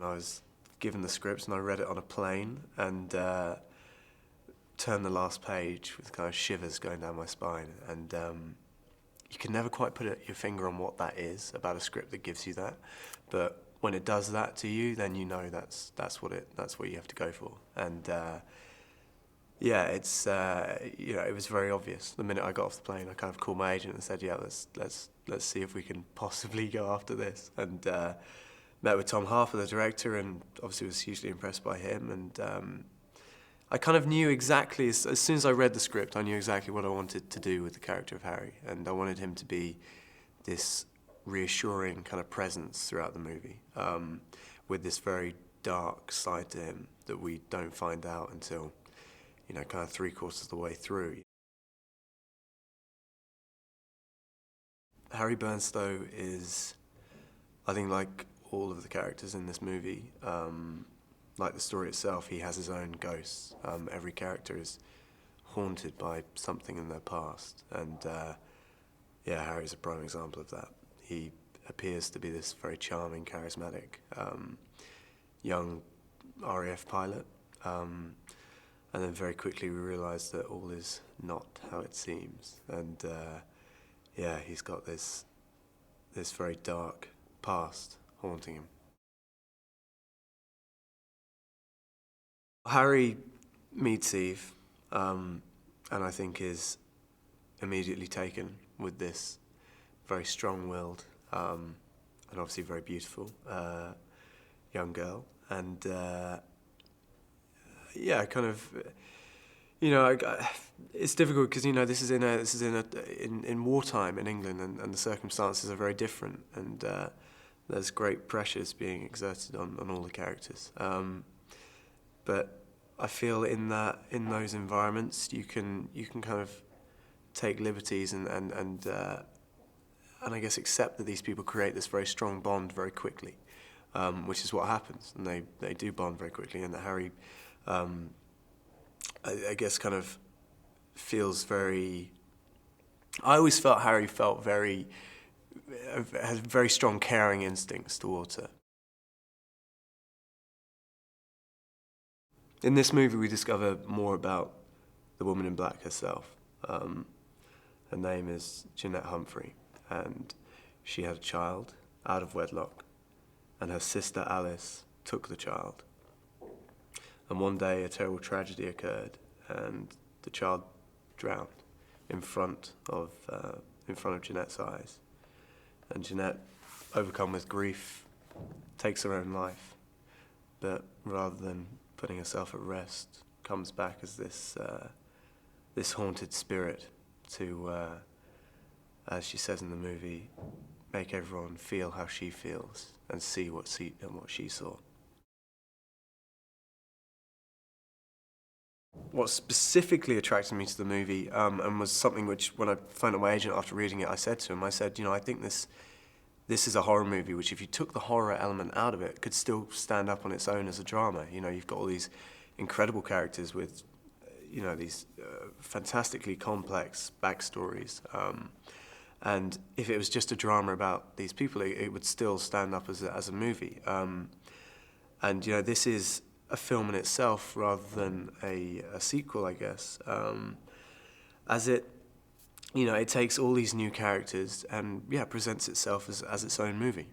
I was given the script and I read it on a plane and turned the last page with kind of shivers going down my spine. And you can never quite put your finger on what that is about a script that gives you that. But when it does that to you, then you know that's what you have to go for. And yeah, it's it was very obvious. The minute I got off the plane, I kind of called my agent and said, yeah, let's see if we can possibly go after this. And met with Tom Harper, the director, and obviously was hugely impressed by him. And I kind of knew exactly, as soon as I read the script, I knew exactly what I wanted to do with the character of Harry. And I wanted him to be this reassuring kind of presence throughout the movie, with this very dark side to him that we don't find out until, kind of 3/4 of the way through. Harry Burnstow is, I think, like all of the characters in this movie, like the story itself, he has his own ghosts. Every character is haunted by something in their past, and yeah, Harry's a prime example of that. He appears to be this very charming, charismatic, young RAF pilot, and then very quickly we realise that all is not how it seems, and yeah, he's got this very dark past haunting him. Harry meets Eve, and I think is immediately taken with this very strong-willed and obviously very beautiful young girl, and yeah, kind of, it's difficult because this is in wartime in England, and the circumstances are very different, and there's great pressures being exerted on all the characters. But I feel in those environments you can kind of take liberties and I guess accept that these people create this very strong bond very quickly, which is what happens, and they do bond very quickly, and that Harry, I guess, kind of feels very. I always felt Harry has very strong caring instincts towards her. In this movie, we discover more about the woman in black herself. Her name is Jeanette Humphrey, and she had a child out of wedlock, and her sister Alice took the child. And one day, a terrible tragedy occurred, and the child drowned in front of Jeanette's eyes. And Jeanette, overcome with grief, takes her own life, but rather than putting herself at rest, comes back as this haunted spirit to, as she says in the movie, make everyone feel how she feels and see what she saw. What specifically attracted me to the movie, and was something which, when I phoned up my agent after reading it, I said to him, I think this is a horror movie which, if you took the horror element out of it, could still stand up on its own as a drama. You've got all these incredible characters with, these fantastically complex backstories. And if it was just a drama about these people, it would still stand up as a movie. And this is a film in itself rather than a sequel, I guess, as it takes all these new characters and presents itself as its own movie.